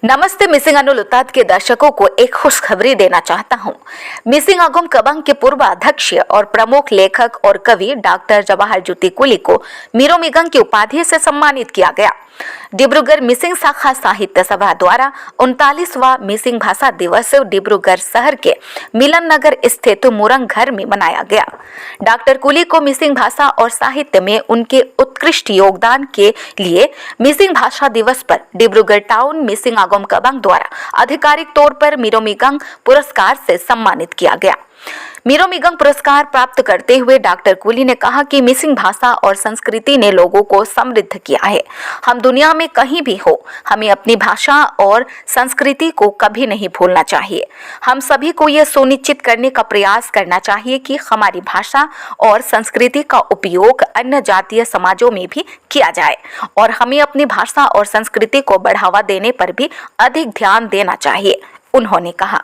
नमस्ते। मिसिंग अनुलुताद के दर्शकों को एक खुशखबरी देना चाहता हूँ। मिसिंग अगम कबंग के पूर्व अध्यक्ष और प्रमुख लेखक और कवि डॉक्टर जवाहर ज्योति कुली को मीरो मिगंग की उपाधि से सम्मानित किया गया। डिब्रूगढ़ मिसिंग शाखा साहित्य सभा द्वारा 39वां मिसिंग भाषा दिवस डिब्रूगढ़ शहर के मिलन नगर स्थित मुरंग घर में मनाया गया। डॉक्टर कुली को मिसिंग भाषा और साहित्य में उनके उत्कृष्ट योगदान के लिए मिसिंग भाषा दिवस पर डिब्रूगढ़ टाउन मिसिंग अगम कबंग द्वारा आधिकारिक तौर पर मीरो मिगंग पुरस्कार से सम्मानित किया गया। मीरो मिगंग पुरस्कार प्राप्त करते हुए डॉक्टर कुली ने कहा कि मिसिंग भाषा और संस्कृति ने लोगों को समृद्ध किया है। हम दुनिया में कहीं भी हो, हमें अपनी भाषा और संस्कृति को कभी नहीं भूलना चाहिए। हम सभी को यह सुनिश्चित करने का प्रयास करना चाहिए कि हमारी भाषा और संस्कृति का उपयोग अन्य जातीय समाजों में भी किया जाए और हमें अपनी भाषा और संस्कृति को बढ़ावा देने पर भी अधिक ध्यान देना चाहिए, उन्होंने कहा।